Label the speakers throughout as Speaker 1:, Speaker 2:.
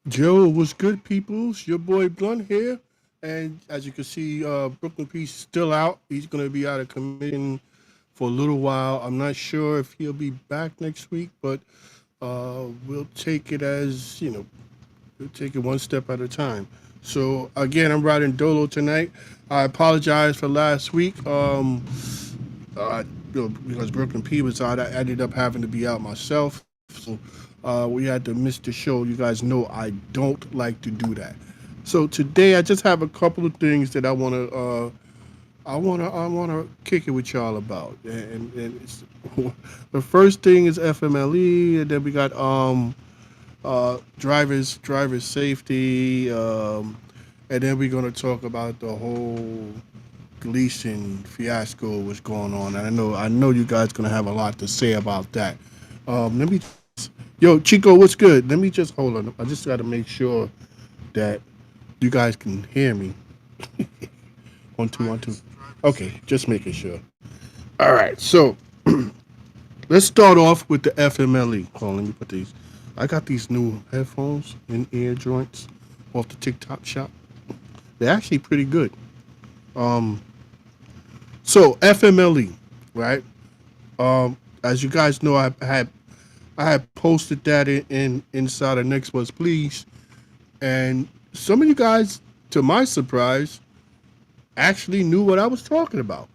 Speaker 1: Joe, what's good, peoples? Your boy Blunt here. And as you can see, Brooklyn Peace is still out. He's going to be out of commission for a little while. I'm not sure if he'll be back next week, but we'll take it as, we'll take it one step at a time. So, again, I'm riding Dolo tonight. I apologize for last week. Because Brooklyn P was out, I ended up having to be out myself. So we had to miss the show. You guys know I don't like to do that. So today I just have a couple of things that I wanna kick it with y'all about. And it's, the first thing is FMLE, and then we got drivers safety, and then we're gonna talk about the whole Gleason fiasco, what's going on. And I know you guys gonna have a lot to say about that. Yo, Chico, what's good? Let me just hold on. I just got to make sure that you guys can hear me. 1 2 1 2. Okay, just making sure. All right, so let's start off with the FMLE. Hold on, let me put these. I got these new headphones in ear joints off the TikTok shop. They're actually pretty good. So FMLE, right? As you guys know, I had posted that in inside of Next Was Please, And some of you guys, to my surprise, actually knew what I was talking about.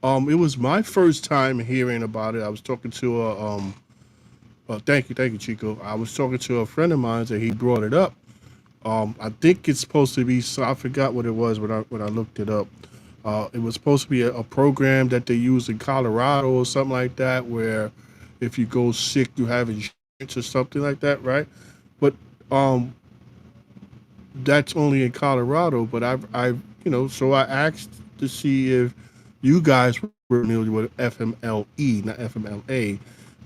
Speaker 1: It was my first time hearing about it. I was talking to a thank you, Chico. I was talking to a friend of mine and he brought it up. I think it's supposed to be. So I forgot what it was when I looked it up. It was supposed to be a program that they use in Colorado or something like that, where if you go sick, you have insurance or something like that, right? But um, that's only in Colorado. But so I asked to see if you guys were familiar with FMLE, not FMLA,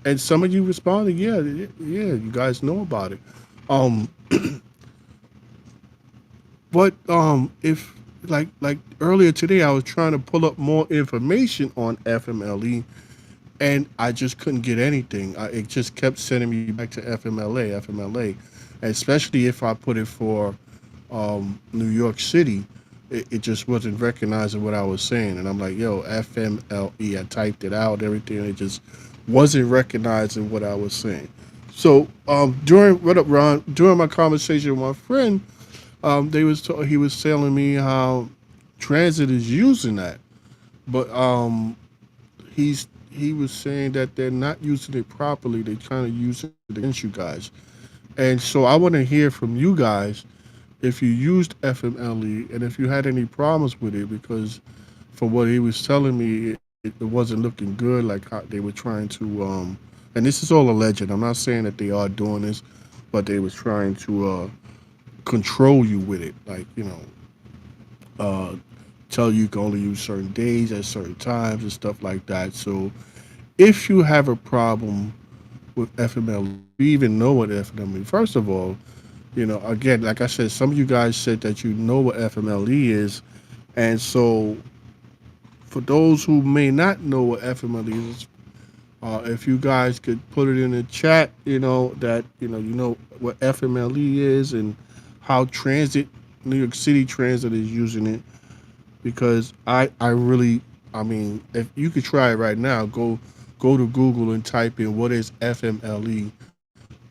Speaker 1: and some of you responded, yeah, yeah, you guys know about it. Um, but if like earlier today, I was trying to pull up more information on FMLE, and I just couldn't get anything. It just kept sending me back to FMLA, and especially if I put it for New York City, it just wasn't recognizing what I was saying, and I'm like, yo, FMLE. I typed it out, everything, and it just wasn't recognizing what I was saying. So during what up, Ron? During my conversation with my friend, he was telling me how transit is using that, but he was saying that they're not using it properly. They're trying to use it against you guys, and so I want to hear from you guys if you used FMLE and if you had any problems with it, because from what he was telling me, it wasn't looking good. Like how they were trying to, and this is all alleged. I'm not saying that they are doing this, but they was trying to control you with it. Like uh, tell you can only use certain days at certain times and stuff like that. So if you have a problem with FMLE, you even know what FMLE. First of all, again, like I said, some of you guys said that you know what FMLE is, and so for those who may not know what FMLE is, if you guys could put it in the chat, that you know what FMLE is and how transit, New York City Transit is using it, because I really, I mean, if you could try it right now, go to Google and type in what is FMLE,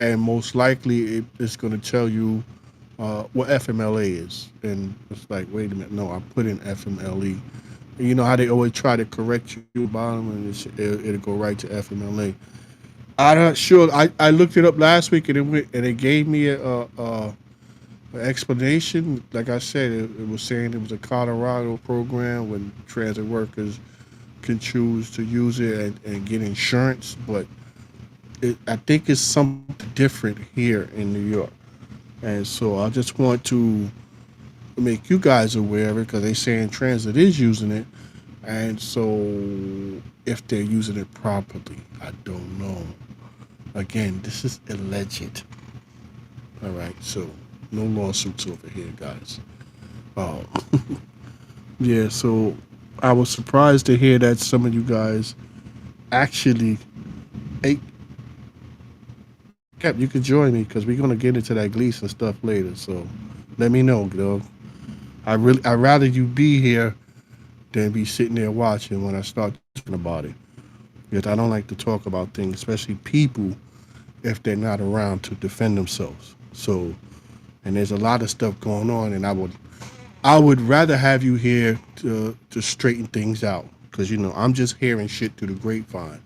Speaker 1: and most likely it's going to tell you what FMLA is, and it's like, wait a minute, no, I put in FMLE. And you know how they always try to correct you at the bottom, and it'll go right to FMLA. I'm not sure. I looked it up last week, and it gave me a explanation. Like I said, it was saying it was a Colorado program when transit workers can choose to use it and get insurance, but I think it's something different here in New York. And so I just want to make you guys aware of it, because they saying transit is using it. And so if they're using it properly, I don't know. Again, this is alleged. All right, so no lawsuits over here, guys. Oh, yeah. So I was surprised to hear that some of you guys actually. Hey, Cap, you can join me because we're gonna get into that Gleason stuff later. So let me know, dog. I'd rather you be here than be sitting there watching when I start talking about it. Because I don't like to talk about things, especially people, if they're not around to defend themselves. So, and there's a lot of stuff going on, and I would rather have you here to straighten things out, because I'm just hearing shit through the grapevine.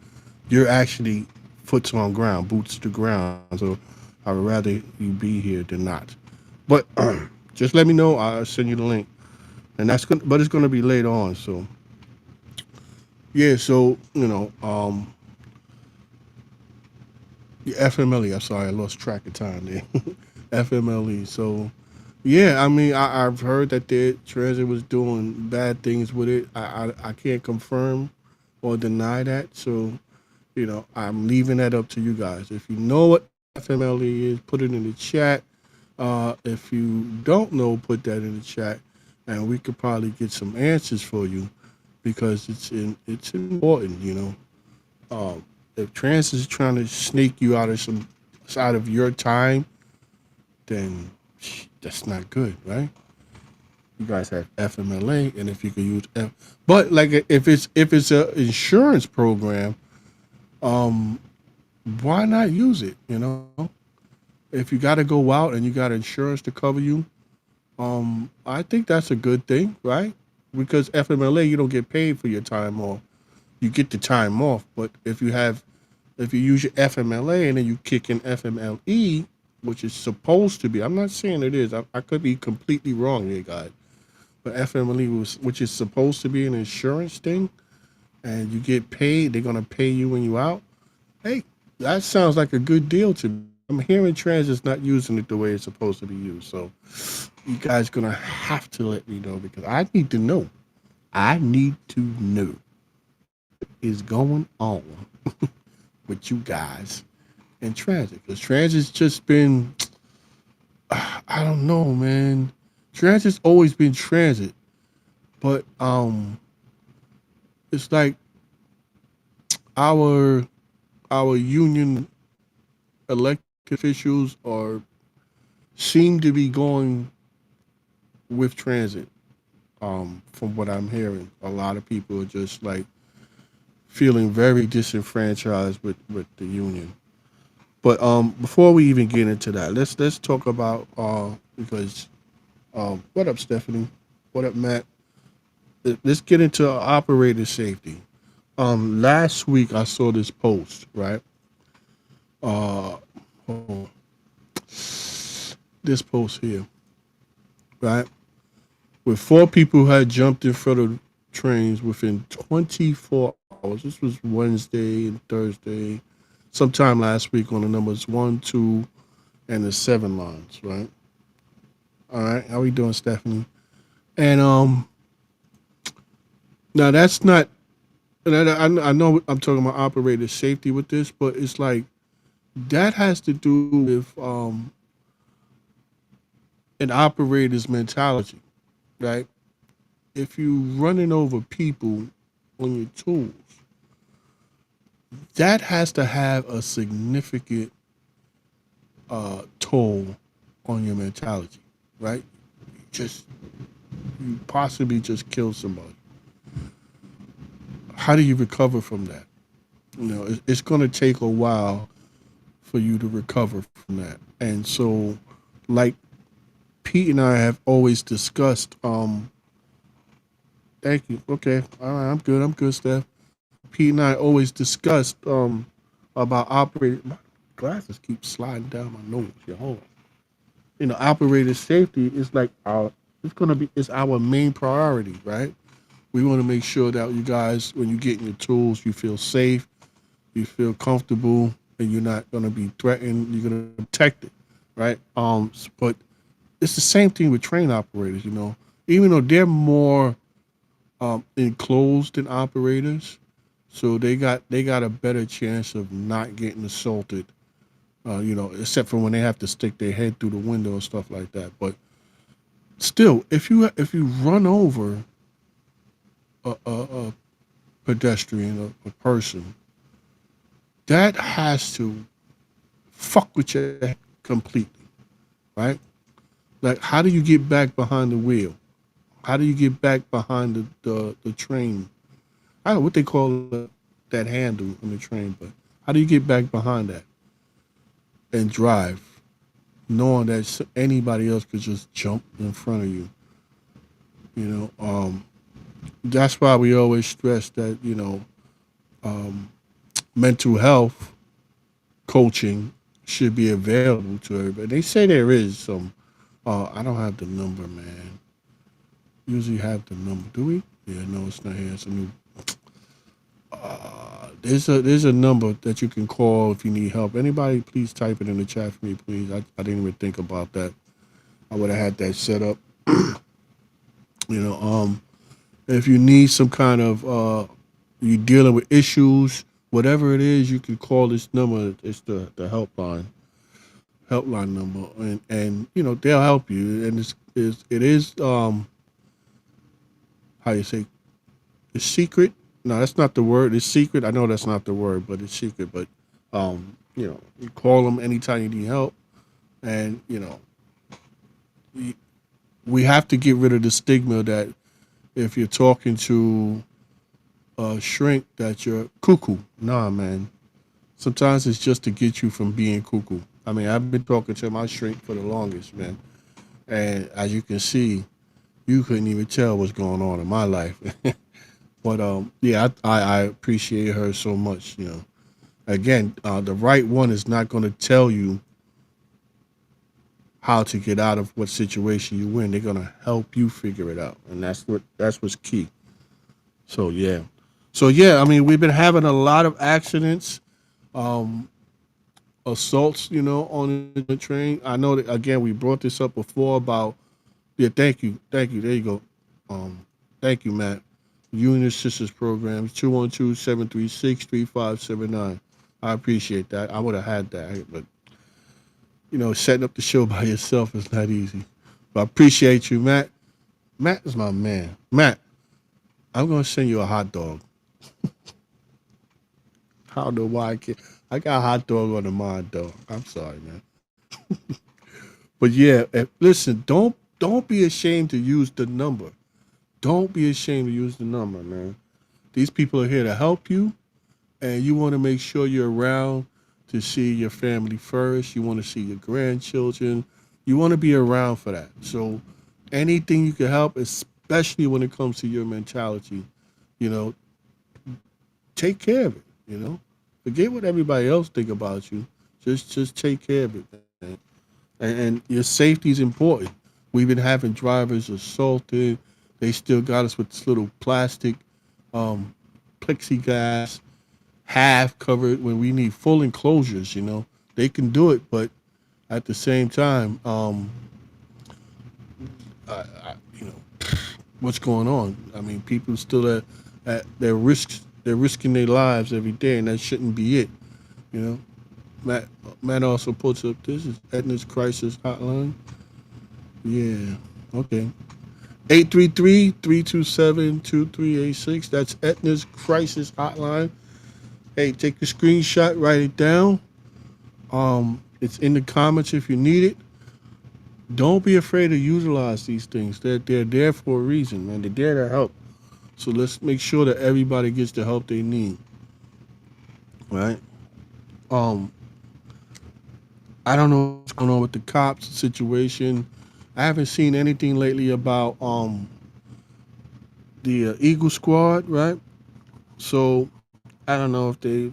Speaker 1: You're actually foot's on ground, boots to ground. So I would rather you be here than not. But just let me know. I'll send you the link, and but it's gonna be later on. So yeah. So the FMLE. I'm sorry, I lost track of time there. FMLE. So yeah, I mean, I've heard that the transit was doing bad things with it. I can't confirm or deny that. So I'm leaving that up to you guys. If you know what FMLE is, put it in the chat. If you don't know, put that in the chat, and we could probably get some answers for you, because it's important. If trans is trying to sneak you out of your time, then that's not good, right? You guys have FMLA, and if you could use but like if it's a insurance program, um, why not use it? If you got to go out and you got insurance to cover you, I think that's a good thing, right? Because FMLA, you don't get paid for your time off. You get the time off, but if you use your FMLA and then you kick in FMLE, which is supposed to be, I'm not saying it is. I could be completely wrong here, guys. But FMLE was, which is supposed to be an insurance thing, and you get paid. They're gonna pay you when you out. Hey, that sounds like a good deal to me. I'm hearing transit's not using it the way it's supposed to be used. So you guys gonna have to let me know because I need to know. I need to know what is going on with you guys in transit. Because transit's just been, I don't know, man. Transit's always been transit, but it's like our union elected officials are seem to be going with transit. From what I'm hearing, a lot of people are just like feeling very disenfranchised with the union. But before we even get into that, let's talk about because what up, Stephanie? What up, Matt? Let's get into operator safety. Last week I saw this post, right? Uh, oh, this post here, right? With four people who had jumped in front of trains within 24 hours. This was Wednesday and Thursday, sometime last week on the numbers 1, 2, and the 7 lines, right? All right, how we doing, Stephanie? And now that's not. And I know I'm talking about operator safety with this, but it's like that has to do with an operator's mentality, right? If you running over people on your tools, that has to have a significant toll on your mentality, right? Just you possibly just kill somebody. How do you recover from that? You know, it's going to take a while for you to recover from that. And so, like Pete and I have always discussed, thank you. Okay, all right, I'm good. I'm good, Steph. Pete and I always discussed about operating. My glasses keep sliding down my nose. Yeah, hold on. You know, operator safety is like our. It's our main priority, right? We want to make sure that you guys, when you get in your tools, you feel safe, you feel comfortable, and you're not going to be threatened. You're going to protect it, right? But it's the same thing with train operators. You know, even though they're more enclosed than operators, so they got a better chance of not getting assaulted. You know, except for when they have to stick their head through the window and stuff like that. But still, if you run over a pedestrian, a person, that has to fuck with your head completely, right? Like, how do you get back behind the wheel? How do you get back behind the train? I don't know what they call that handle on the train, but how do you get back behind that and drive, knowing that anybody else could just jump in front of you? You know, that's why we always stress that, you know, mental health coaching should be available to everybody. They say there is some. I don't have the number, man. Usually have the number. Do we? Yeah, no, it's not here. It's a new. There's a number that you can call if you need help. Anybody, please type it in the chat for me, please. I didn't even think about that. I would have had that set up. You know, if you need some kind of you're dealing with issues, whatever it is, you can call this number. It's the helpline number, and you know they'll help you. And it is how you say it's secret. No, that's not the word. It's secret. I know that's not the word, but it's secret. But you know, you call them anytime you need help, and you know, we have to get rid of the stigma that if you're talking to a shrink that you're cuckoo. Nah, man. Sometimes it's just to get you from being cuckoo. I mean, I've been talking to my shrink for the longest, man. And as you can see, you couldn't even tell what's going on in my life. But yeah, I appreciate her so much. Again, the right one is not going to tell you how to get out of what situation you in. They're going to help you figure it out, and that's what's key. So yeah, I mean, we've been having a lot of accidents, um, assaults, on the train. I know that again we brought this up before about yeah. Thank you. There you go. Um, Thank you, Matt. Union Sisters Programs 212-736-3579. I appreciate that. I would have had that, but setting up the show by yourself is not easy. But I appreciate you, Matt. Matt is my man. Matt, I'm gonna send you a hot dog. I don't know why I can't. I got a hot dog on the mind though. I'm sorry, man. But yeah, listen, don't be ashamed to use the number. Don't be ashamed to use the number, man. These people are here to help you, and you want to make sure you're around to see your family first. You want to see your grandchildren. You want to be around for that. So anything you can help, especially when it comes to your mentality, you know, take care of it. Forget what everybody else think about you. Just take care of it, man. And your safety is important. We've been having drivers assaulted. They still got us with this little plastic um, plexiglass half covered when we need full enclosures. They can do it, but at the same time, you know, what's going on? I mean, people still at their risks. They're risking their lives every day, and that shouldn't be it. You know, Matt. Matt also puts up this is Edna's crisis hotline. Yeah. Okay. 833-327-2386. That's Etna's crisis hotline. Hey, take a screenshot, write it down. It's in the comments if you need it. Don't be afraid to utilize these things. They're there for a reason, man. They're there to help. So let's make sure that everybody gets the help they need. Right? Um, I don't know what's going on with the cops situation. I haven't seen anything lately about the Eagle Squad, right? So I don't know if they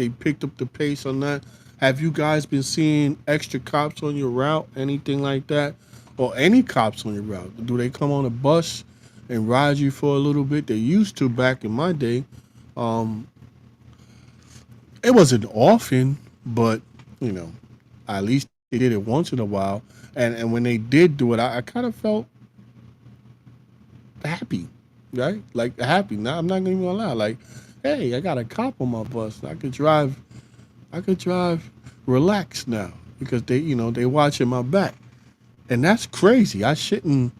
Speaker 1: picked up the pace on that. Have you guys been seeing extra cops on your route, anything like that, or any cops on your route? Do they come on a bus and ride you for a little bit? They used to back in my day. Um, it wasn't often, but you know, at least they did it once in a while. And when they did do it, I kind of felt happy, right? Like happy. Now I'm not even gonna lie. Like, hey, I got a cop on my bus. I could drive relaxed now because they watching my back, and that's crazy. I shouldn't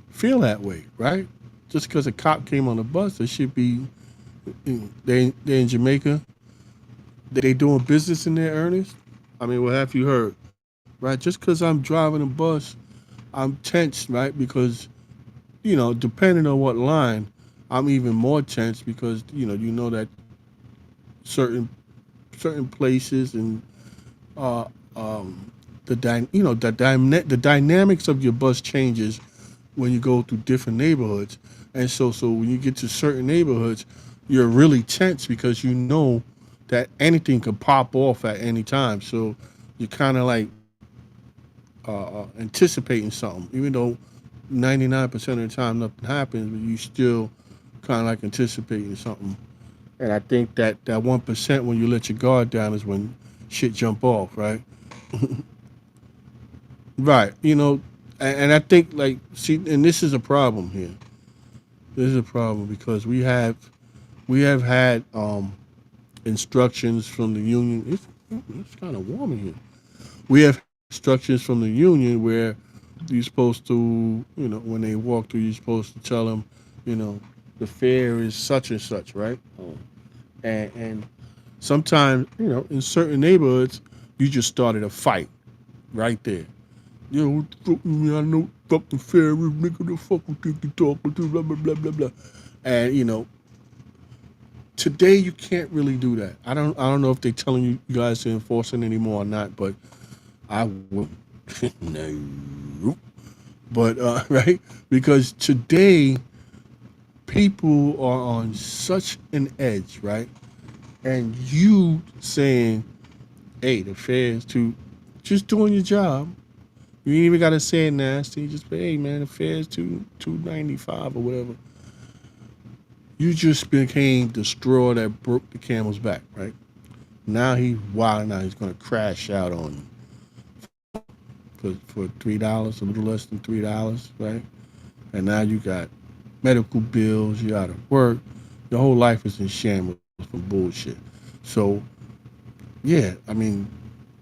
Speaker 1: feel that way, right? Just because a cop came on the bus, they should be. They in Jamaica. They doing business in their earnest. I mean, what have you heard, right? Just because I'm driving a bus, I'm tense, right? Because depending on what line, I'm even more tense because that certain certain places and uh, um, the dynamics of your bus changes when you go through different neighborhoods, and so when you get to certain neighborhoods, you're really tense because you know that anything could pop off at any time. So you're kind of like anticipating something, even though 99% of the time nothing happens, but you still kind of like anticipating something. And I think that 1% when you let your guard down is when shit jump off, right? Right. And I think like see, and this is a problem here. This is a problem because we have had instructions from the union. It's kind of warm in here. We have instructions from the union where you're supposed to, when they walk through, you're supposed to tell them, you know, the fare is such and such, right? And sometimes, in certain neighborhoods, you just started a fight right there. What the fuck you mean? I know fucking fare is nigga. The fuck you think you talking to? Blah blah blah blah blah. And today you can't really do that. I don't know if they're telling you guys to enforce it anymore or not, but I wouldn't. No. But right, because today people are on such an edge, right? And you saying, "Hey, the fair is too," just doing your job. You ain't even gotta say it nasty. Just say, "Hey, man, the fair is $2.95 or whatever." You just became the straw that broke the camel's back, right? Now he's wild. Now he's gonna crash out on you for $3, a little less than $3, right? And now you got medical bills. You out of work. Your whole life is in shambles from bullshit. So yeah, I mean,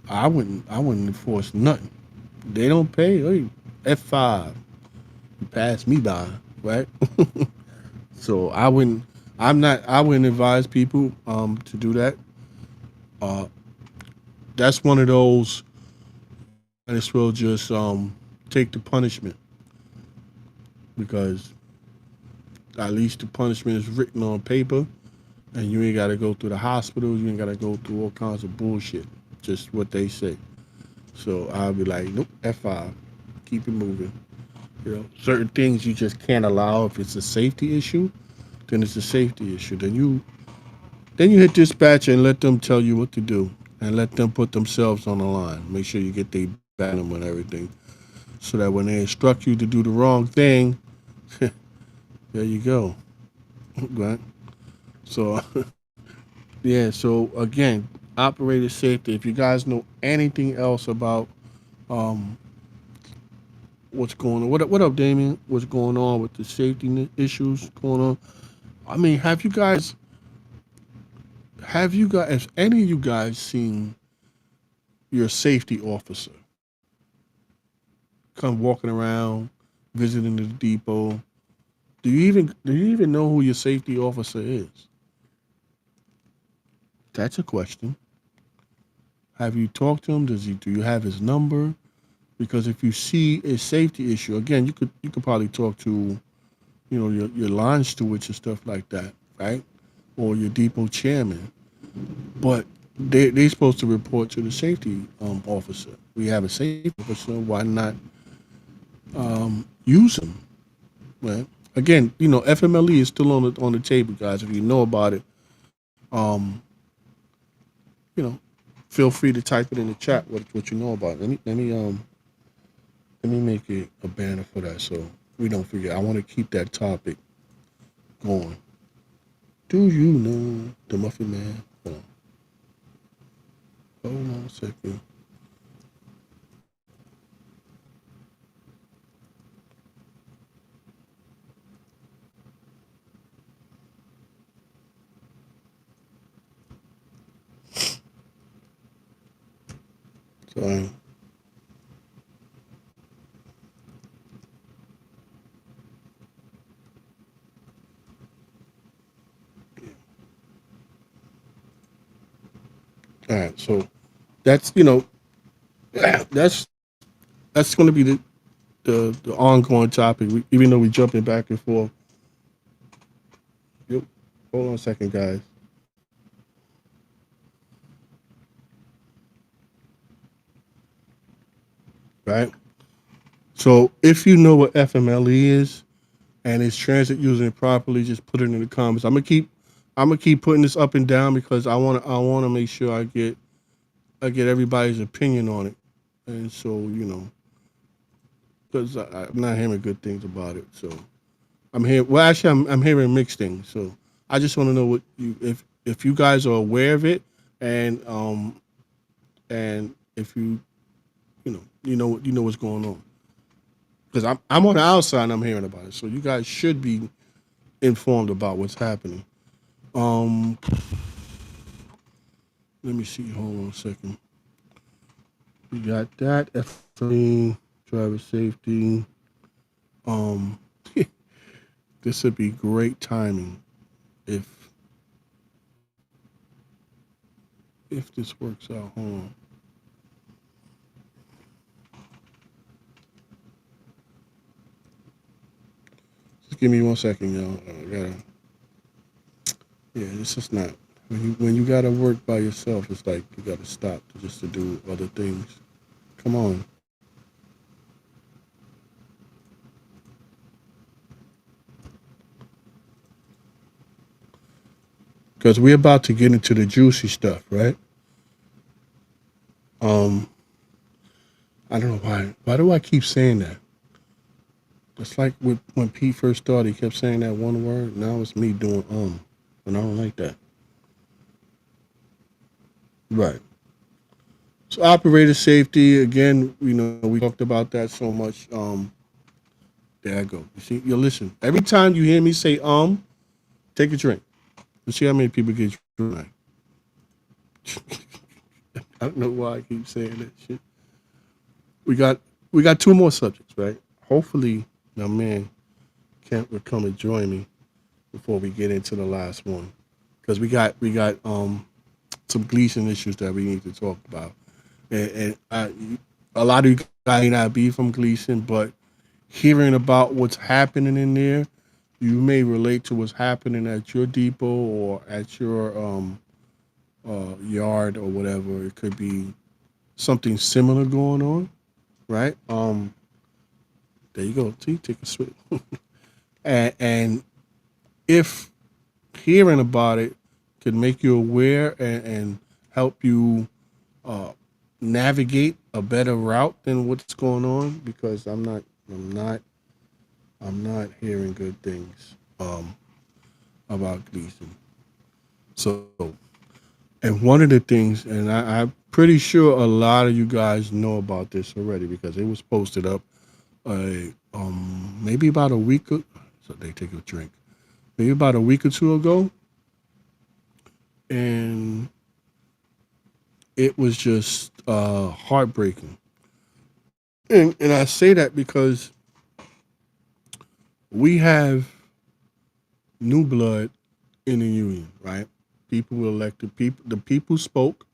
Speaker 1: I wouldn't enforce nothing. They don't pay. Hey, F5. You pass me by, right? So I wouldn't. I'm not. I wouldn't advise people to do that. Uh, that's one of those. Might as well just take the punishment because at least the punishment is written on paper, and you ain't got to go through the hospital. You ain't got to go through all kinds of bullshit. Just what they say. So I'll be like, nope, F5. Keep it moving. You know, certain things you just can't allow. If it's a safety issue, then it's a safety issue. Then you hit dispatcher and let them tell you what to do, and let them put themselves on the line. Make sure you get their back on them and everything, so that when they instruct you to do the wrong thing, there you go, right? So yeah. So again, operator safety. If you guys know anything else about um, what's going on, what up, Damien? What's going on with the safety issues going on? I mean, have any of you guys seen your safety officer come walking around, visiting the depot? Do you even know who your safety officer is? That's a question. Have you talked to him? Do you have his number? Because if you see a safety issue, again, you could probably talk to your line stewards and stuff like that, right? Or your depot chairman. But they're supposed to report to the safety officer. We have a safety officer. Why not use them? Right? Again, FMLE is still on the table, guys. If you know about it, um, you know, feel free to type it in the chat what you know about it. Let me make it a banner for that so we don't forget. I want to keep that topic going. Do you know the Muffin Man? Hold on a second. Sorry. All right. So that's that's that's going to be the ongoing topic. Even though we jumping back and forth. Yep. Hold on a second, guys. Right. So if you know what FMLE is and it's transit using it properly, just put it in the comments. I'm gonna keep putting this up and down because I wanna make sure I get everybody's opinion on it, and so because I'm not hearing good things about it. So I'm hearing well, actually, I'm hearing mixed things. So I just want to know what if you guys are aware of it, and if you know what's going on because I'm on the outside and I'm hearing about it. So you guys should be informed about what's happening. Um, Let me see. Hold on a second. We got that. FME, driver safety. Um, this would be great timing if if this works out. Hold on. Just give me 1 second, y'all. I gotta. Yeah, this is not. When you gotta work by yourself, it's like you gotta stop just to do other things. Come on. Because we're about to get into the juicy stuff, right? Um, I don't know why. Why do I keep saying that? It's like when Pete first started, he kept saying that one word. Now it's me doing and I don't like that. Right. So operator safety again. We talked about that so much. There I go. You see, you listen. Every time you hear me say take a drink. You see how many people get drunk. I don't know why I keep saying that shit. We got we got two more subjects, right? Hopefully, my man Kent will come and join me before we get into the last one, because we got some Gleason issues that we need to talk about, and a lot of you guys may not be from Gleason, but hearing about what's happening in there, you may relate to what's happening at your depot or at your yard or whatever. It could be something similar going on, right? There you go. See, take a swig. And if hearing about it could make you aware and help you uh, navigate a better route than what's going on, because I'm not hearing good things about Gleason. So, and one of the things, and I'm pretty sure a lot of you guys know about this already because it was posted up maybe about a week. So they take a drink. Maybe about a week or two ago, and it was just heartbreaking. And I say that because we have new blood in the union, right? People were elected. People, the people spoke,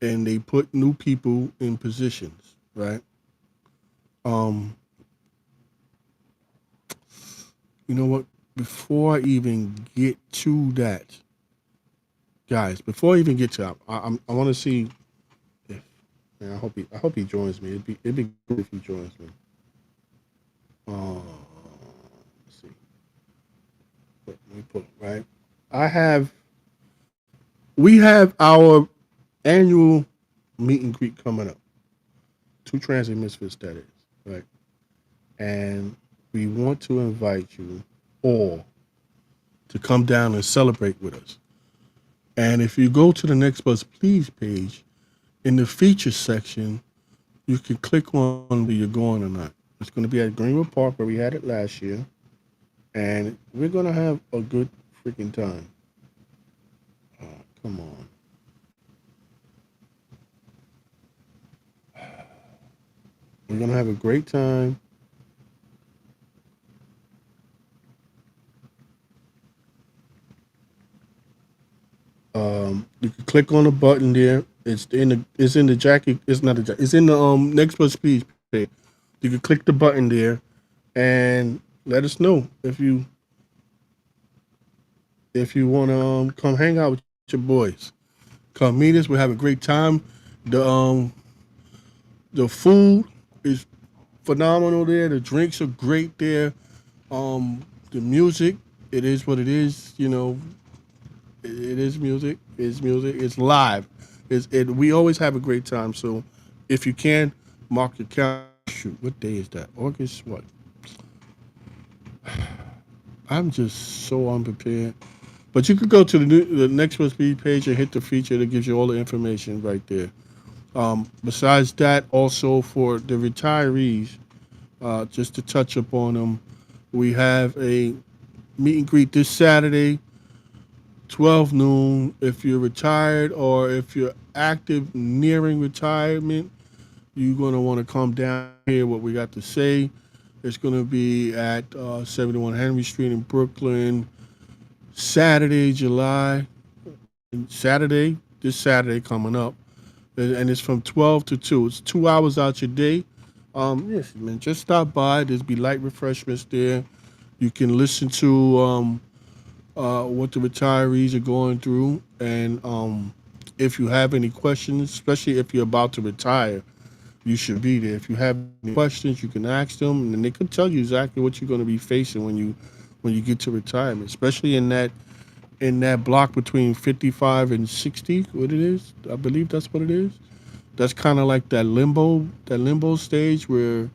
Speaker 1: and they put new people in positions, right? Um, you know what? Before I even get to that, guys, before I even get to that, I want to see if, man, I hope he joins me. It'd be good if he joins me. Let's see. Let me put right. I have we have our annual meet and greet coming up. Two Transit Misfits, that is, right? And we want to invite you all to come down and celebrate with us. And if you go to the Next Bus Please page, in the features section, you can click on whether you're going or not. It's going to be at Greenwood Park where we had it last year. And we're going to have a good freaking time. Come on. We're going to have a great time. You can click on the button there. It's in the jacket. It's not a jacket. It's in the Next Bus Please page. You can click the button there and let us know if you want to come hang out with your boys. Come meet us. We'll have a great time. The food is phenomenal there. The drinks are great there. The music, it is what it is. It is music. It's music. It's live. We always have a great time. So if you can, mark your calendar. Shoot, what day is that? August what? I'm just so unprepared. But you could go to the Next Must Be page and hit the feature that gives you all the information right there. Besides that, also for the retirees, just to touch upon them, we have a meet and greet this Saturday, 12 noon. If you're retired or if you're active nearing retirement, you're going to want to come down here what we got to say. It's going to be at 71 Henry Street in Brooklyn, Saturday, this Saturday coming up. And it's from 12 to 2. It's 2 hours out your day. Yes, man, just stop by. There's be light refreshments there. You can listen to what the retirees are going through. And if you have any questions, especially if you're about to retire, you should be there. If you have any questions, you can ask them, and they could tell you exactly what you're going to be facing when you get to retirement, especially in that block between 55 and 60. What it is, I believe that's what it is. That's kind of like that limbo stage where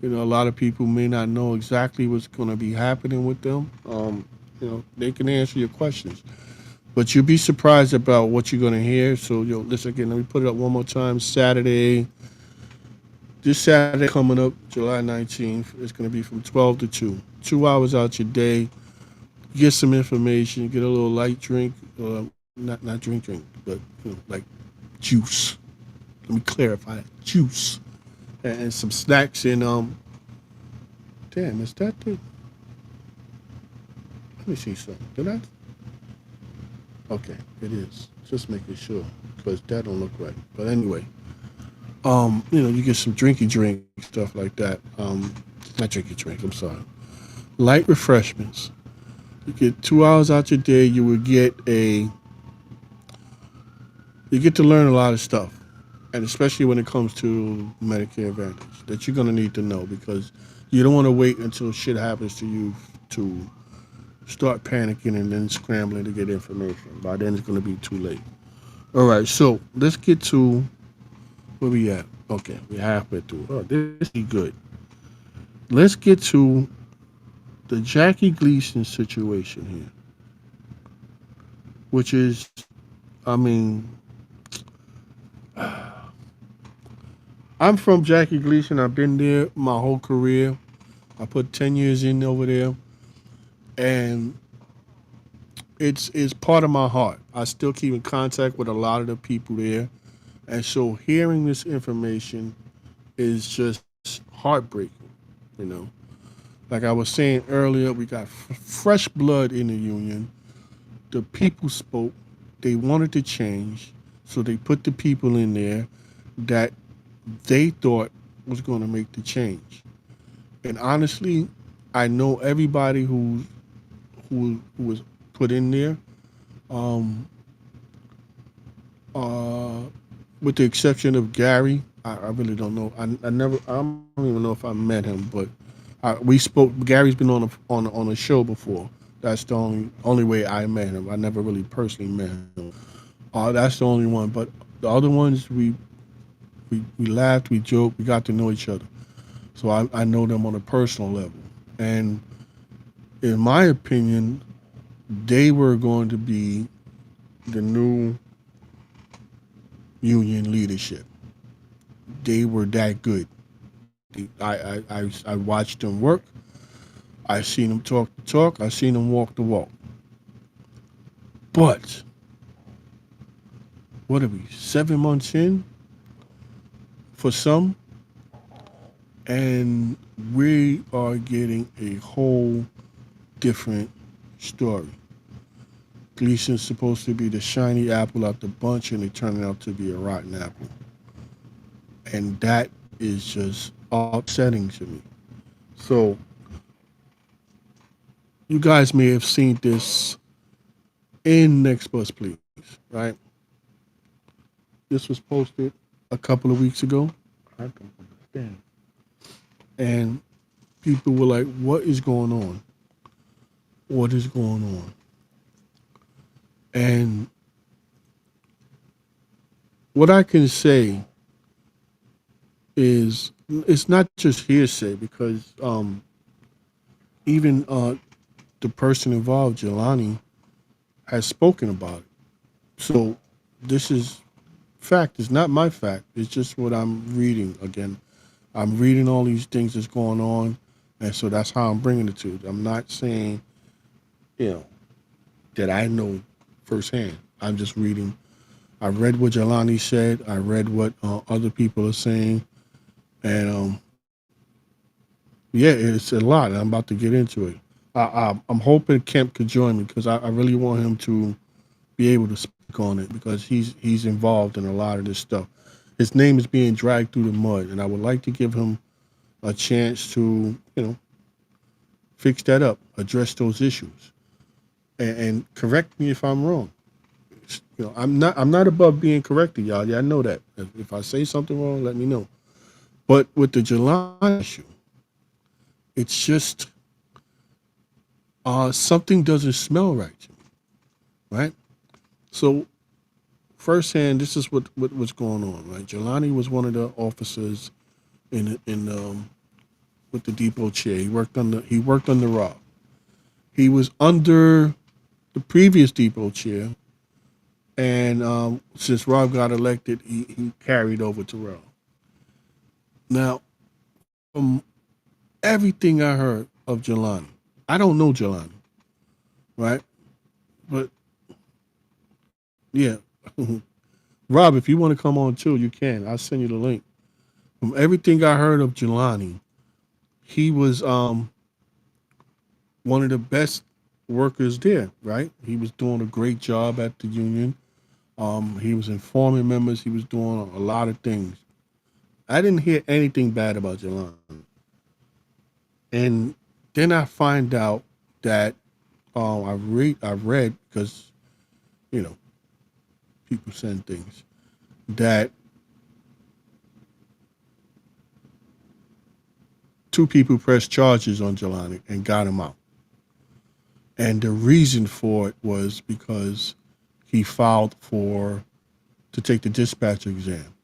Speaker 1: a lot of people may not know exactly what's going to be happening with them. They can answer your questions, but you'll be surprised about what you're going to hear. So, listen again. Let me put it up one more time. This Saturday coming up, July 19th, it's going to be from 12 to 2. 2 hours out your day. Get some information. Get a little light drink. Not drink, but like juice. Let me clarify that. Juice and some snacks and damn, is that the? Let me see something. Did I? Okay, it is. Just making sure because that don't look right. But anyway, you get some drinky drink stuff like that. Not drinky drink. I'm sorry. Light refreshments. You get 2 hours out your day. You get to learn a lot of stuff, and especially when it comes to Medicare Advantage, that you're gonna need to know because you don't want to wait until shit happens to you to start panicking and then scrambling to get information. By then, it's gonna be too late. All right, so let's get to where we at. Okay, we're halfway through. Oh, this is good. Let's get to the Jackie Gleason situation here, which is, I mean, I'm from Jackie Gleason. I've been there my whole career. I put 10 years in over there, and it's part of my heart. I still keep in contact with a lot of the people there, and so hearing this information is just heartbreaking. You know, like I was saying earlier, we got fresh blood in the union. The people spoke. They wanted to change, so they put the people in there that they thought was going to make the change. And honestly, I know everybody who was put in there, um, uh, with the exception of Gary. I really don't know. I don't even know if I met him, but we spoke. Gary's been on a show before. That's the only way I met him. I never really personally met him. That's the only one. But the other ones, we laughed, we joked, we got to know each other. So I know them on a personal level. And in my opinion, they were going to be the new union leadership. They were that good. I watched them work. I seen them talk the talk. I seen them walk the walk. But what are we? 7 months in for some, and we are getting a whole different story. Gleason's supposed to be the shiny apple out the bunch, and it turned out to be a rotten apple. And that is just upsetting to me. So, you guys may have seen this in Next Bus Please, right? This was posted a couple of weeks ago. I don't understand. And people were like, what is going on? What is going on? And what I can say is it's not just hearsay because even the person involved, Jelani, has spoken about it. So this is fact. It's not my fact. It's just what I'm reading. Again, I'm reading all these things that's going on, and so that's how I'm bringing it to you. I'm not saying, you know, that I know firsthand. I'm just reading. I read what Jelani said. I read what other people are saying, and yeah, it's a lot. And I'm about to get into it. I'm hoping Kemp could join me because I really want him to be able to speak on it because he's involved in a lot of this stuff. His name is being dragged through the mud, and I would like to give him a chance to, fix that up, address those issues, and correct me if I'm wrong. I'm not above being corrected, y'all. Yeah, I know that. If I say something wrong, let me know. But with the Jelani issue, it's just something doesn't smell right to me, right? So firsthand, this is what was going on, right? Jelani was one of the officers in with the depot chair. He worked under Rob. He was under the previous depot chair, and since Rob got elected, he carried over to Rob. Now, from everything I heard of Jelani, I don't know Jelani, right? But yeah, Rob, if you want to come on too, you can. I'll send you the link. From everything I heard of Jelani, he was one of the best workers there, right? He was doing a great job at the union. He was informing members. He was doing a lot of things. I didn't hear anything bad about Jelani. And then I find out that I read because you know people send things that two people pressed charges on Jelani and got him out. And the reason for it was because he filed for to take the dispatcher exam.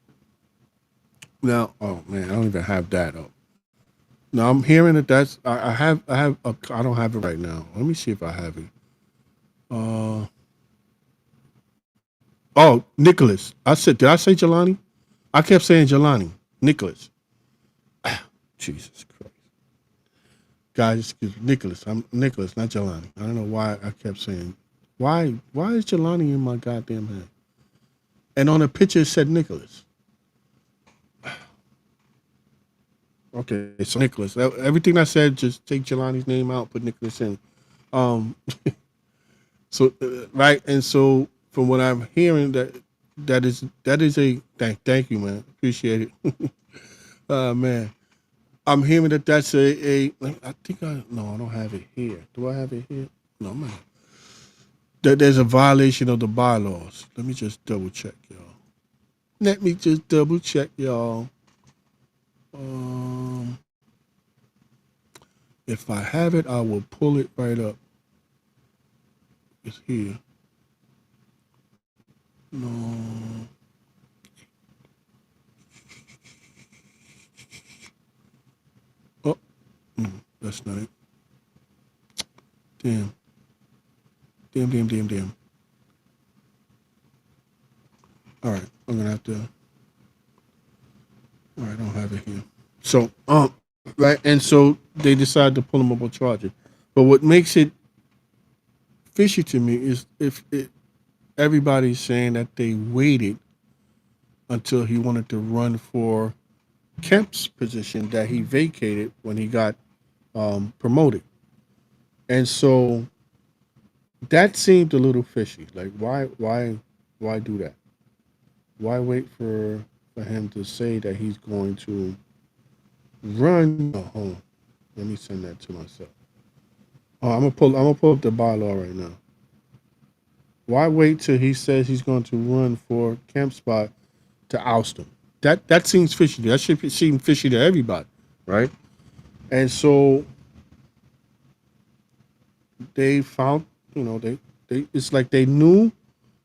Speaker 1: Now, oh man, I don't even have that up. Now I'm hearing that I don't have it right now. Let me see if I have it. Uh, oh, Nicholas. Did I say Jelani? I kept saying Jelani. Nicholas. Jesus Christ. Guys, excuse me. Nicholas. I'm Nicholas, not Jelani. I don't know why I kept saying. Why is Jelani in my goddamn head? And on the picture it said Nicholas. Okay, so Nicholas. Everything I said, just take Jelani's name out, put Nicholas in. Um, so right, and so from what I'm hearing, that is a thank you, man. Appreciate it. Man, I'm hearing that that's a. I think I don't have it here. Do I have it here? No, man. That there's a violation of the bylaws. Let me just double check, y'all. Let me just double check, y'all. Um, if I have it, I will pull it right up. It's here. No. Oh, no, that's not it. Damn. Damn, damn, damn, damn. All right, I'm gonna have to. All right, I don't have it here. So, right, and so they decide to pull him up on charges. But what makes it fishy to me is if everybody's saying that they waited until he wanted to run for Kemp's position that he vacated when he got promoted, and so that seemed a little fishy. Like, why do that? Why wait for him to say that he's going to run? Oh, hold on. Let me send that to myself. Oh, I'm gonna pull up the bylaw right now. Why wait till he says he's going to run for Kemp spot to oust him? That seems fishy. That should seem fishy to everybody, right? And so they found, they it's like they knew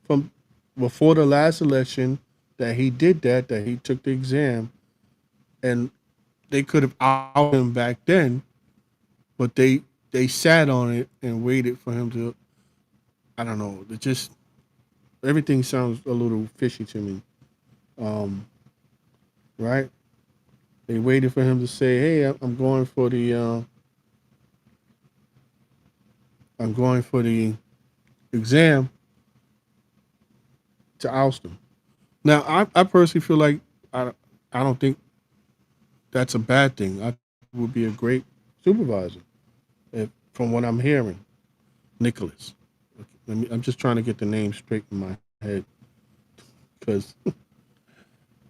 Speaker 1: from before the last election that he did that he took the exam, and they could have outed him back then, but they sat on it and waited for him to. I don't know. It just everything sounds a little fishy to me. Um, right? They waited for him to say, "Hey, I'm going for the exam to oust him." Now, I personally feel like I don't think that's a bad thing. I would be a great supervisor, from what I'm hearing. Nicholas. I'm just trying to get the name straight in my head because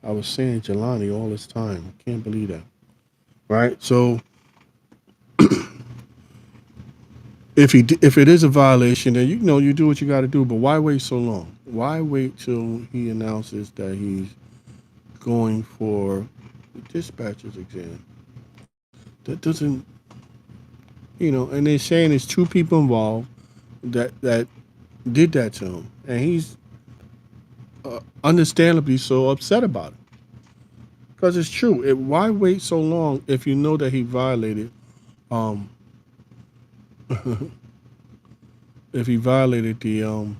Speaker 1: I was saying Jelani all this time. I can't believe that. Right? So if it is a violation, then you do what you got to do. But why wait so long? Why wait till he announces that he's going for the dispatcher's exam. That doesn't, and they're saying there's two people involved that did that to him, and he's understandably so upset about it because it's true. Why wait so long if you know that he violated, um, if he violated the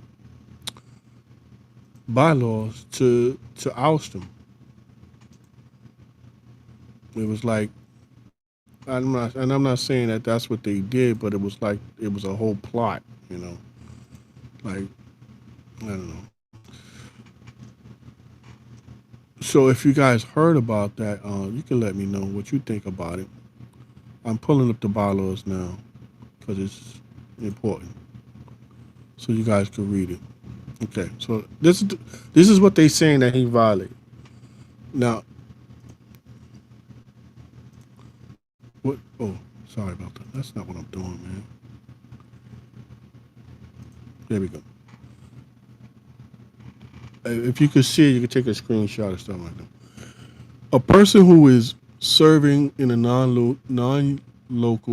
Speaker 1: bylaws to oust him? It was like I'm not saying that that's what they did, but it was like it was a whole plot, like I don't know. So if you guys heard about that, you can let me know what you think about it. I'm pulling up the bylaws now because it's important, so you guys can read it. Okay, so this is what they saying that he violated. Now, what? Oh, sorry about that. That's not what I'm doing, man. There we go. If you could see it, you could take a screenshot or something like that. A person who is serving in a non-local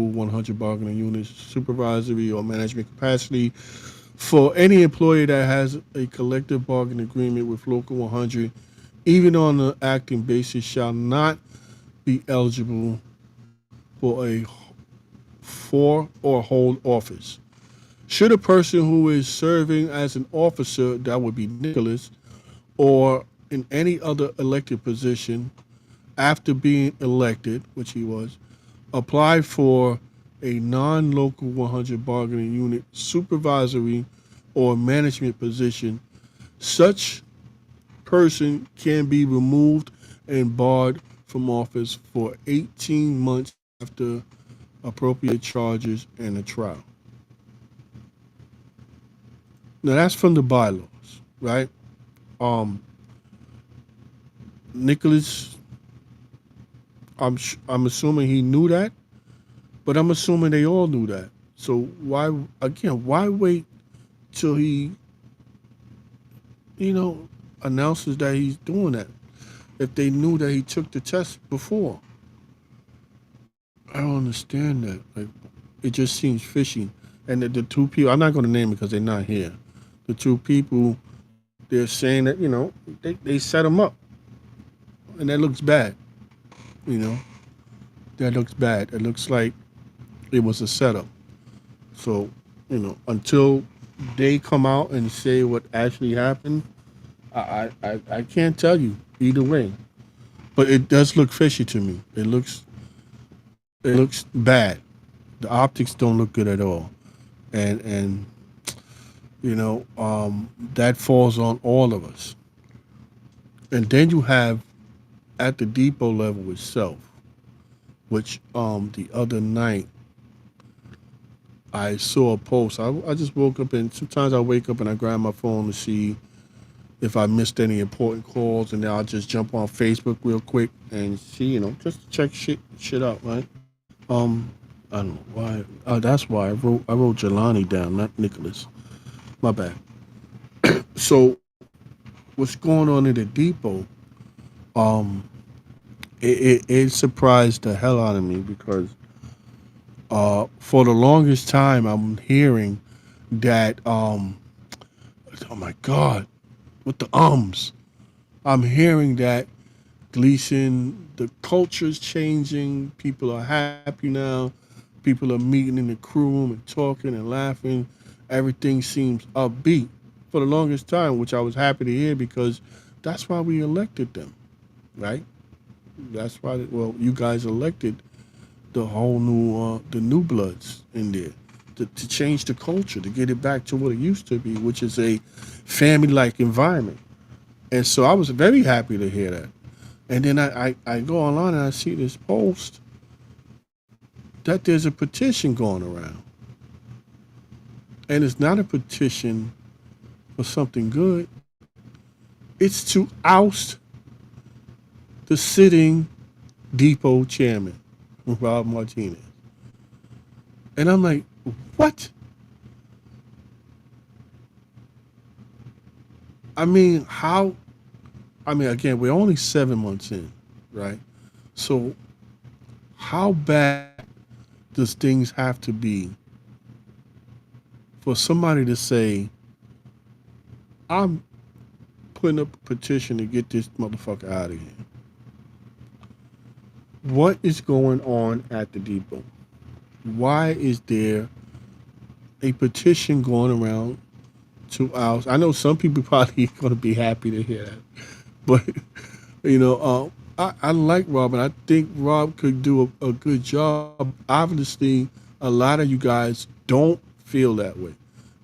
Speaker 1: 100 bargaining unit, supervisory or management capacity for any employee that has a collective bargaining agreement with local 100, even on an acting basis, shall not be eligible for or hold office. Should a person who is serving as an officer, that would be Nicholas, or in any other elected position after being elected, which he was, apply for a non local 100 bargaining unit supervisory or management position, such person can be removed and barred from office for 18 months after appropriate charges and a trial. Now that's from the bylaws, right? Um, Nicholas, I'm assuming he knew that, but I'm assuming they all knew that. So why wait till he you know announces that he's doing that if they knew that he took the test before? I don't understand that. Like, it just seems fishy. And the two people, I'm not going to name it because they're not here. The two people, they're saying that they set him up, and that looks bad. You know, that looks bad. It looks like it was a setup. So, until they come out and say what actually happened, I can't tell you either way. But it does look fishy to me. It looks bad. The optics don't look good at all, and that falls on all of us. And then you have at the depot level itself, which the other night I saw a post. I just woke up, and sometimes I wake up and I grab my phone to see if I missed any important calls, and then I'll just jump on Facebook real quick and see, just to check shit out, right? I don't know why. That's why I wrote Jelani down, not Nicholas. My bad. So what's going on in the depot? Um, it surprised the hell out of me because for the longest time I'm hearing that oh my god, with the I'm hearing that Gleason, the culture's changing. People are happy now. People are meeting in the crew room and talking and laughing. Everything seems upbeat for the longest time, which I was happy to hear because that's why we elected them, right? That's why. Well, you guys elected the new bloods in there to change the culture, to get it back to what it used to be, which is a family-like environment. And so I was very happy to hear that. And then I go online and I see this post that there's a petition going around. And it's not a petition for something good. It's to oust the sitting depot chairman, Rob Martinez. And I'm like, what? I mean, how? I mean, again, we're only 7 months in, right? So how bad does things have to be for somebody to say, I'm putting up a petition to get this motherfucker out of here? What is going on at the depot? Why is there a petition going around 2 hours? I know some people probably going to be happy to hear that, but you know, I like Rob, and I think Rob could do a good job. Obviously, a lot of you guys don't feel that way,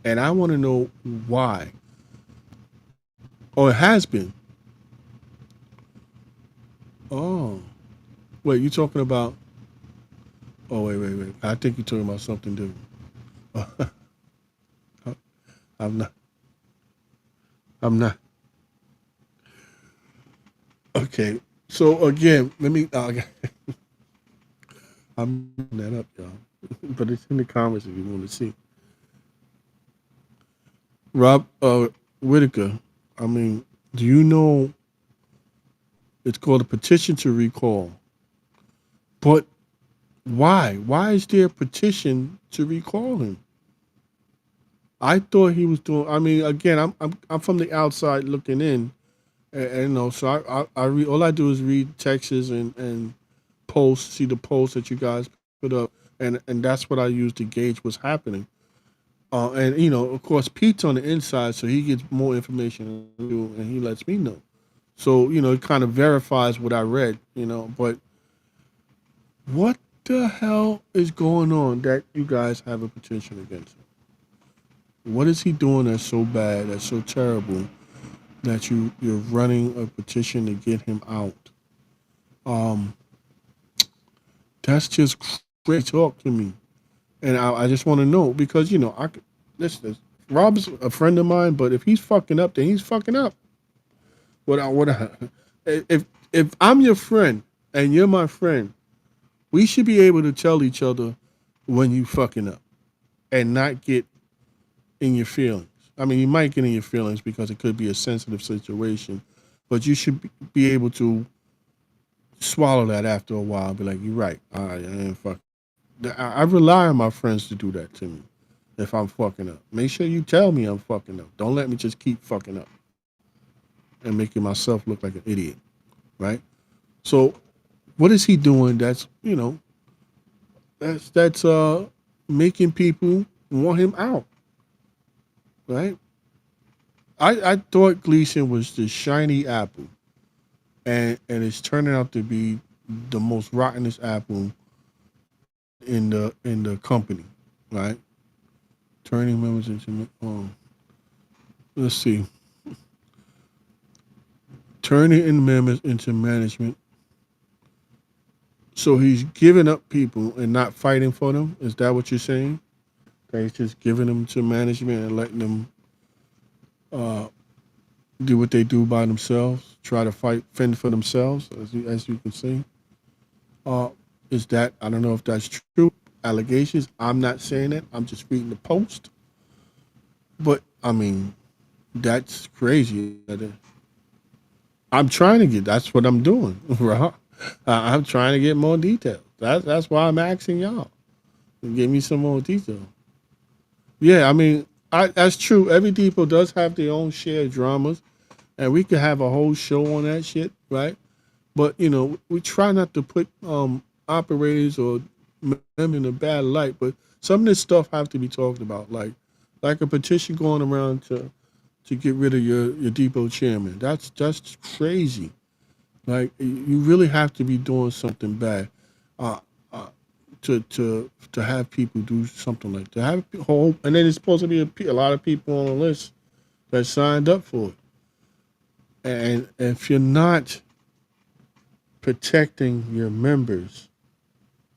Speaker 1: and I want to know why. Or it has been. Oh, wait, you talking about? Oh, wait. I think you're talking about something different. I'm not. I'm not. Okay. So again, let me. I'm looking that up, y'all. But it's in the comments if you want to see. Rob Whitaker. I mean, do you know it's called a petition to recall? But why? Why is there a petition to recall him? I thought he was doing. I mean, again, I'm from the outside looking in, and you know, so I read. All I do is read texts and posts, see the posts that you guys put up, and that's what I use to gauge what's happening. And you know, of course, Pete's on the inside, so he gets more information than I do, and he lets me know. So you know, it kind of verifies what I read. You know, but what the hell is going on that you guys have a petition against him? What is he doing that's so bad, that's so terrible that you're running a petition to get him out? Um, that's just crazy talk to me, and I just want to know because you know this Rob's a friend of mine, but if he's fucking up, then he's fucking up. What if I'm your friend and you're my friend, we should be able to tell each other when you fucking up and not get in your feelings. I mean, you might get in your feelings because it could be a sensitive situation, but you should be able to swallow that after a while. And be like, you're right. I ain't fuck. I rely on my friends to do that to me if I'm fucking up. Make sure you tell me I'm fucking up. Don't let me just keep fucking up and making myself look like an idiot, right? So, what is he doing? That's that's making people want him out, right? I thought Gleason was the shiny apple, and it's turning out to be the most rottenest apple in the company, right? Turning members into let's see, turning in members into management. So he's giving up people and not fighting for them. Is that what you're saying? That he's just giving them to management and letting them uh, do what they do by themselves, try to fight, fend for themselves, as you can see. Uh, is that I don't know if that's true. Allegations. I'm not saying it. I'm just reading the post. But I mean, that's crazy. I'm trying to get. That's what I'm doing, right? I'm trying to get more details. That's why I'm asking y'all. Give me some more detail. Yeah, I mean, that's true. Every depot does have their own shared dramas, and we could have a whole show on that shit, right? But you know, we try not to put operators or them in a bad light. But some of this stuff have to be talked about, like a petition going around to get rid of your depot chairman. That's crazy. Like you really have to be doing something bad uh, uh, to have people do something like that. Have whole, and then it's supposed to be a lot of people on the list that signed up for it. And if you're not protecting your members,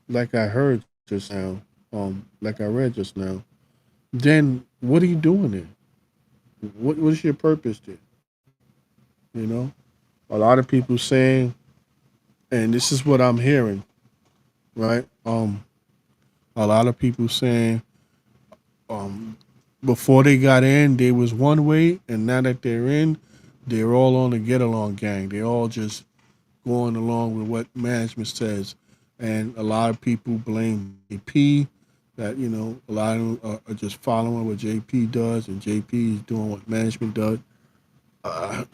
Speaker 1: like I heard just now, like I read just now, then what are you doing there? What's your purpose there? You know, a lot of people saying, and this is what I'm hearing, right? A lot of people saying, um, before they got in, they was one way, and now that they're in, they're all on the get along gang. They all just going along with what management says. And a lot of people blame JP, that, a lot of them are just following what JP does, and JP is doing what management does. Uh,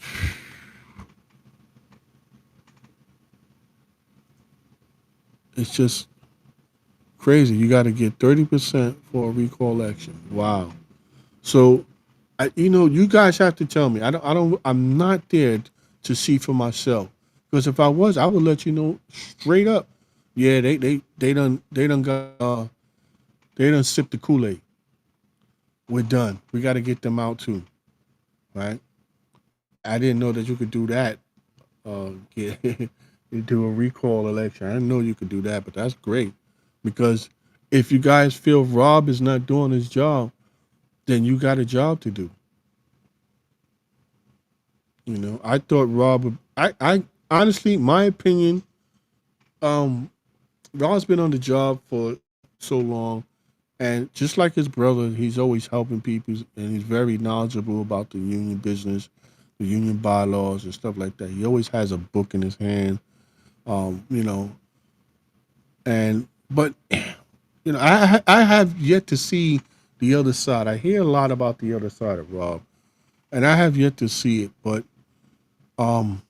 Speaker 1: it's just crazy. You got to get 30% for a recall election. Wow. So, you guys have to tell me. I'm not there to see for myself. Because if I was, I would let you know straight up. Yeah, they done got they done sipped the Kool Aid. We're done. We got to get them out too, right? I didn't know that you could do that. Get you do a recall election. I didn't know you could do that, but that's great because if you guys feel Rob is not doing his job, then you got a job to do. I thought Rob would. I honestly, my opinion, um, Rob's been on the job for so long, and just like his brother, he's always helping people, and he's very knowledgeable about the union business, the union bylaws, and stuff like that. He always has a book in his hand, um, you know, and but I have yet to see the other side. I hear a lot about the other side of Rob, and I have yet to see it. But um,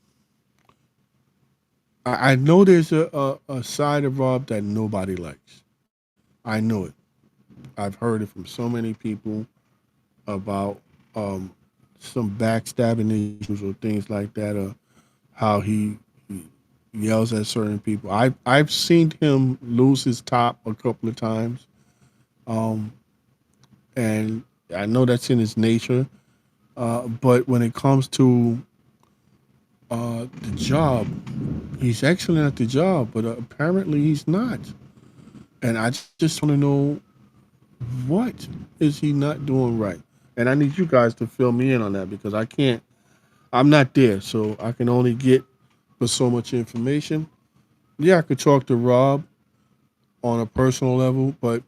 Speaker 1: I know there's a side of Rob that nobody likes. I know it. I've heard it from so many people about um, some backstabbing issues or things like that, or how he yells at certain people. I've seen him lose his top a couple of times, um, and I know that's in his nature. But when it comes to the job, he's excellent at the job, but apparently he's not. And I just want to know, what is he not doing right? And I need you guys to fill me in on that because I can't. I'm not there, so I can only get for so much information. Yeah, I could talk to Rob on a personal level, but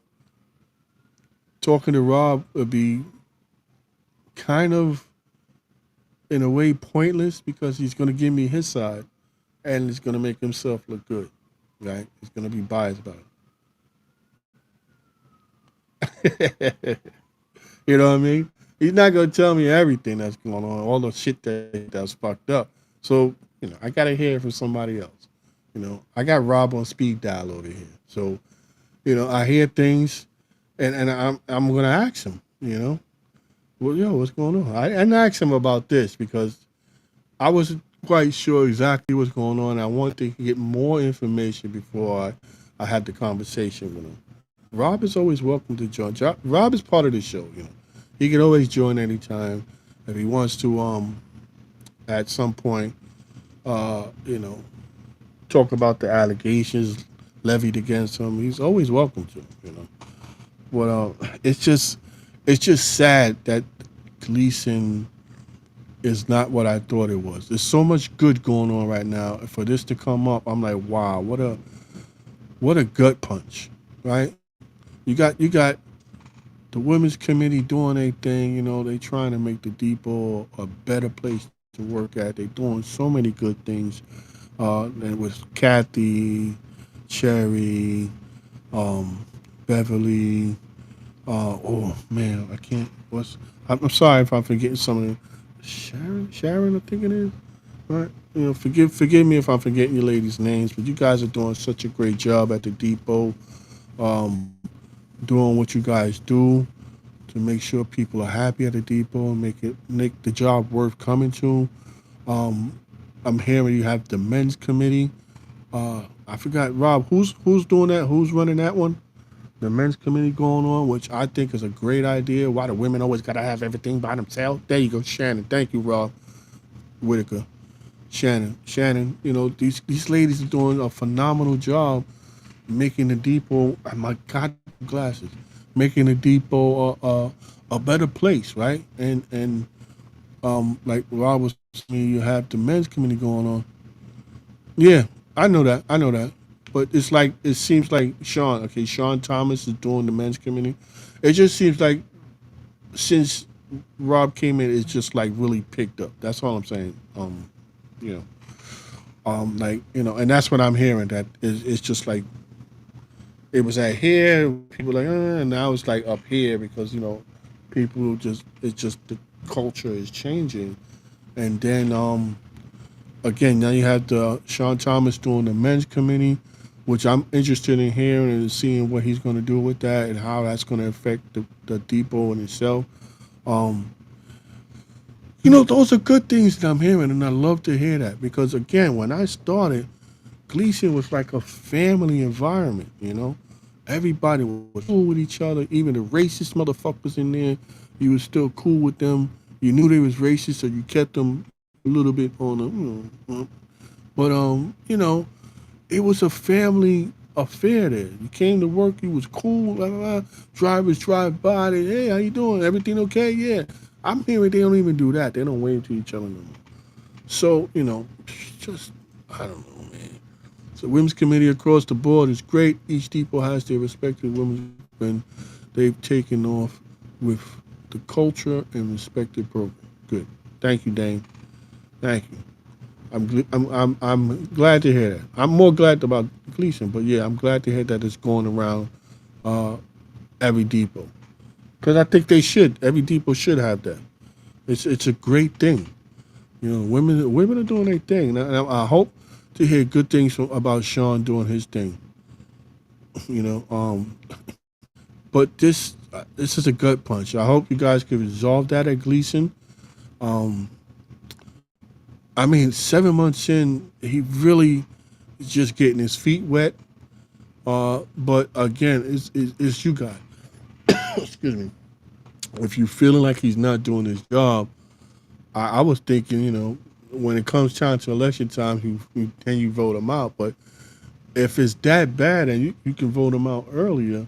Speaker 1: talking to Rob would be kind of, in a way, pointless because he's going to give me his side and he's going to make himself look good, right? He's going to be biased about it. You know what I mean? He's not going to tell me everything that's going on, all the shit that's fucked up. So, I got to hear it from somebody else. I got Rob on speed dial over here. So, I hear things, and I'm gonna ask him. Well, what's going on? And I asked him about this because I wasn't quite sure exactly what's going on. I wanted to get more information before I had the conversation with him. Rob is always welcome to join. Rob is part of the show. He can always join anytime if he wants to. At some point, uh, you know, talk about the allegations levied against him. He's always welcome to. But it's just sad that Gleason is not what I thought it was. There's so much good going on right now. For this to come up, I'm like, wow, what a gut punch, right? You got the women's committee doing their thing. They trying to make the depot a better place to work at. They doing so many good things. And with Kathy, Cherry, um, Beverly. Oh man, I can't. I'm sorry if I'm forgetting some of them. Sharon, I think it is. Right? Forgive me if I'm forgetting your ladies' names, but you guys are doing such a great job at the depot, um, doing what you guys do to make sure people are happy at the depot and make the job worth coming to. Um, I'm hearing you have the men's committee. I forgot, Rob, who's doing that? Who's running that one? The men's committee going on, which I think is a great idea. Why the women always gotta have everything by themselves? There you go, Shannon. Thank you, Rob Whitaker. Shannon. These ladies are doing a phenomenal job making the depot. Oh my God, glasses. Making the depot a better place, right? And like Rob was saying, you have the men's committee going on. Yeah, I know that. I know that. But it seems like Sean Thomas is doing the men's committee. It just seems like since Rob came in, it's just like really picked up. That's all I'm saying. You know. Like, and that's what I'm hearing. That it's just like it was at here. People like, and now it's like up here because people just it's just the culture is changing, and then again now you have the Sean Thomas doing the men's committee, which I'm interested in hearing and seeing what he's going to do with that and how that's going to affect the depot in itself. Um, those are good things that I'm hearing, and I love to hear that because again, when I started, Gleason was like a family environment. Everybody was cool with each other. Even the racist motherfuckers in there, you was still cool with them. You knew they was racist, so you kept them a little bit on the. But it was a family affair there. You came to work, you was cool. Blah, blah, blah. Drivers drive by. Hey, how you doing? Everything okay? Yeah. I'm hearing they don't even do that. They don't wave to each other no more. So just I don't know, man. So women's committee across the board is great. Each depot has their respective women's and they've taken off with the culture and respected program. Good. Thank you, Dane. Thank you. I'm glad to hear that. I'm more glad about Gleason, but yeah, I'm glad to hear that it's going around uh, every depot because I think they should. Every depot should have that. It's a great thing. Women are doing their thing. And I hope to hear good things about Sean doing his thing. You know, um, but this is a gut punch. I hope you guys can resolve that at Gleason. Um, I mean, 7 months in, he really is just getting his feet wet. But again, it's you guys. Excuse me. If you're feeling like he's not doing his job, I was thinking, when it comes time to election time, then you vote him out. But if it's that bad and you can vote him out earlier,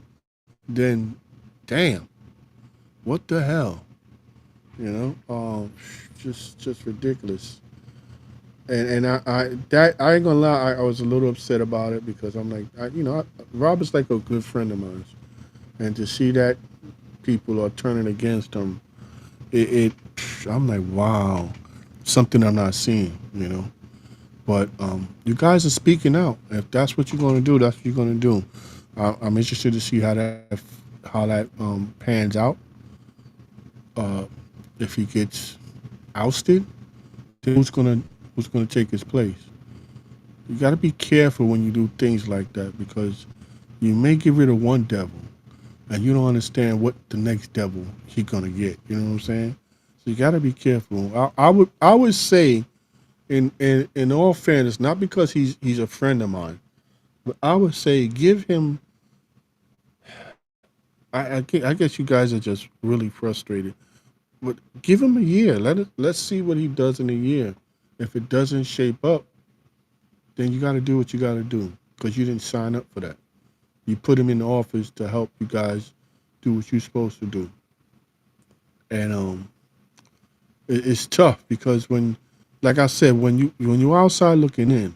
Speaker 1: then damn, what the hell? You know, just ridiculous. And I ain't gonna lie, I was a little upset about it because I'm like, Robert's like a good friend of mine, and to see that people are turning against him, it I'm like, wow, something I'm not seeing. But you guys are speaking out. If that's what you're gonna do, that's what you're gonna do. I'm interested to see how that pans out. Uh, if he gets ousted, then who's gonna take his place? You got to be careful when you do things like that because you may get rid of one devil, and you don't understand what the next devil he's gonna get. You know what I'm saying? So you got to be careful. I would say, in all fairness, not because he's a friend of mine, but I would say give him. I guess you guys are just really frustrated. But give him a year. Let's see what he does in a year. If it doesn't shape up, then you got to do what you got to do because you didn't sign up for that. You put him in the office to help you guys do what you're supposed to do, and it's tough because like I said, when you're outside looking in,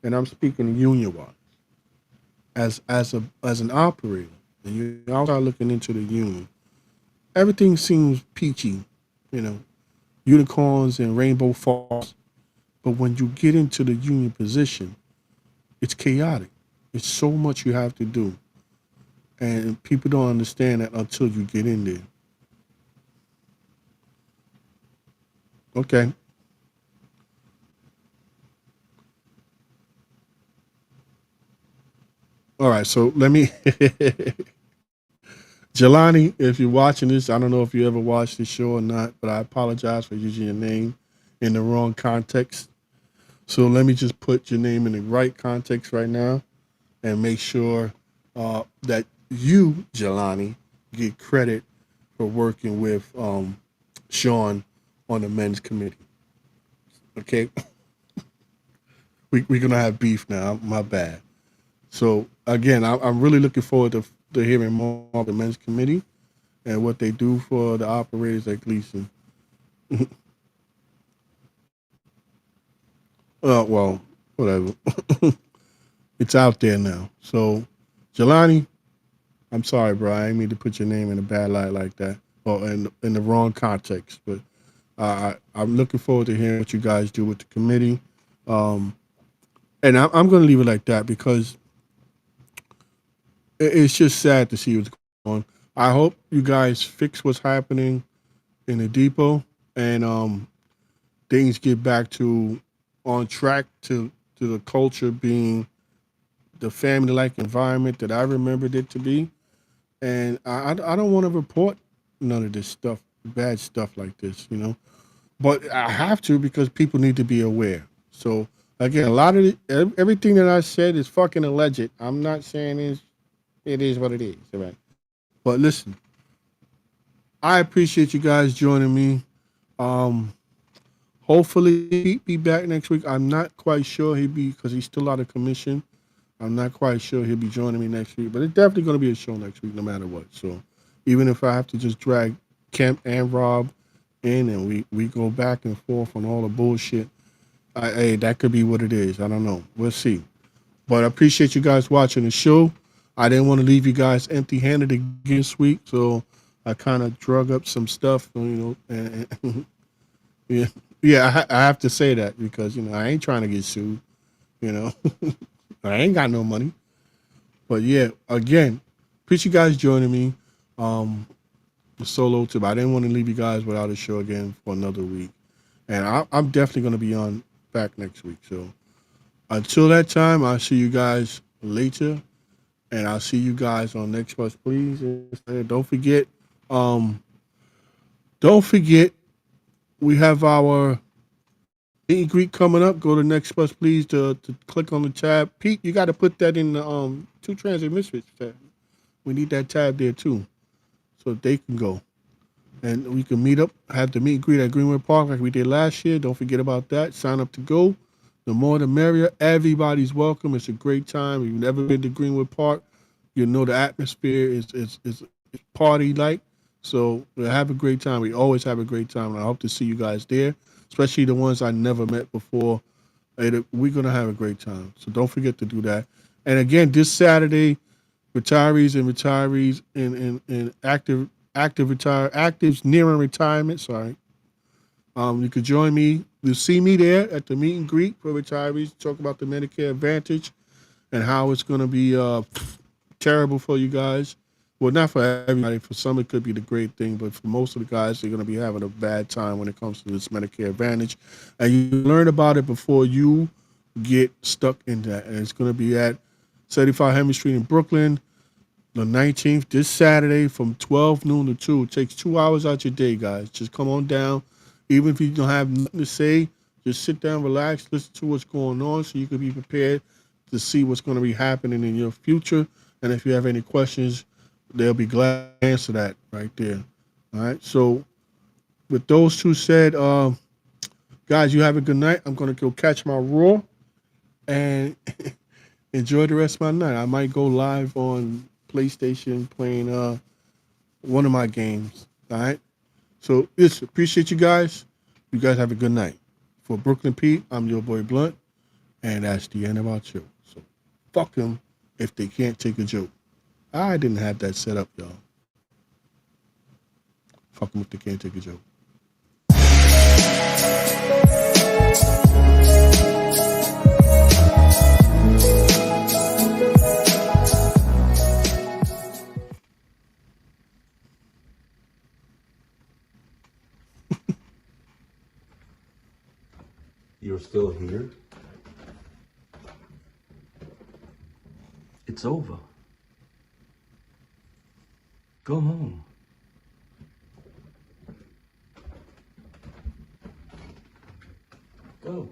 Speaker 1: and I'm speaking union wise, as an operator, and you're outside looking into the union, everything seems peachy, you know, unicorns and rainbow falls. But when you get into the union position, it's chaotic. It's so much you have to do. And people don't understand that until you get in there. Okay. All right. So let me, Jelani, if you're watching this, I don't know if you ever watched the show or not, but I apologize for using your name in the wrong context. So let me just put your name in the right context right now and make sure that you, Jelani, get credit for working with Sean on the men's committee. Okay, we're gonna have beef now. My bad. So again, I'm really looking forward to hearing more of the men's committee and what they do for the operators at Gleason. Well, whatever. It's out there now. So, Jelani, I'm sorry, bro. I didn't mean to put your name in a bad light like that, or in the wrong context. But I'm looking forward to hearing what you guys do with the committee. Um, And I'm going to leave it like that because it's just sad to see what's going on. I hope you guys fix what's happening in the depot and things get back to on track to the culture being the family like environment that I remembered it to be. And I don't want to report none of this stuff, bad stuff like this, you know. But I have to because people need to be aware. So again, a lot of everything that I said is fucking alleged. I'm not saying it is what it is, all right? But listen, I appreciate you guys joining me. Um, Hopefully he'll be back next week. I'm not quite sure he'll be because he's still out of commission. I'm not quite sure he'll be joining me next week, but it's definitely going to be a show next week, no matter what. So even if I have to just drag Kemp and Rob in and we go back and forth on all the bullshit, hey, that could be what it is. I don't know. We'll see. But I appreciate you guys watching the show. I didn't want to leave you guys empty-handed again this week, so I kind of drug up some stuff, you know, and yeah, yeah, I have to say that because I ain't trying to get sued. You know, I ain't got no money. But yeah, again, appreciate you guys joining me. Um, the solo tip. I didn't want to leave you guys without a show again for another week, and I'm definitely going to be on back next week. So until that time, I'll see you guys later, and I'll see you guys on Next Bus, please. And um, don't forget, we have our meet and greet coming up. Go to Next Bus, please, to click on the tab. Pete, you got to put that in the Two Transit Misfits tab. We need that tab there too, so they can go and we can meet up. Have the meet and greet at Greenwood Park like we did last year. Don't forget about that. Sign up to go. The more the merrier. Everybody's welcome. It's a great time. If you've never been to Greenwood Park, you know the atmosphere is party like. So we'll have a great time. We always have a great time, and I hope to see you guys there, especially the ones I never met before. We're gonna have a great time. So don't forget to do that. And again, this Saturday, retirees and actives nearing retirement. Sorry. You could join me. You'll see me there at the meet and greet for retirees. Talk about the Medicare Advantage and how it's going to be terrible for you guys. Well, not for everybody. For some, it could be the great thing, but for most of the guys, they're going to be having a bad time when it comes to this Medicare Advantage. And you learn about it before you get stuck in that. And it's going to be at 75 Henry Street in Brooklyn, the 19th, this Saturday from 12 noon to 2. It takes 2 hours out your day, guys. Just come on down. Even if you don't have nothing to say, just sit down, relax, listen to what's going on so you can be prepared to see what's going to be happening in your future. And if you have any questions, they'll be glad to answer that right there. All right. So with those two said, guys, you have a good night. I'm going to go catch my roar and enjoy the rest of my night. I might go live on PlayStation playing one of my games. All right. So listen, appreciate you guys. You guys have a good night. For Brooklyn Pete, I'm your boy Blunt, and that's the end of our show. So fuck them if they can't take a joke. I didn't have that set up, y'all. Fuck them if they can't take a joke.
Speaker 2: You're still here? It's over. Go home. Go.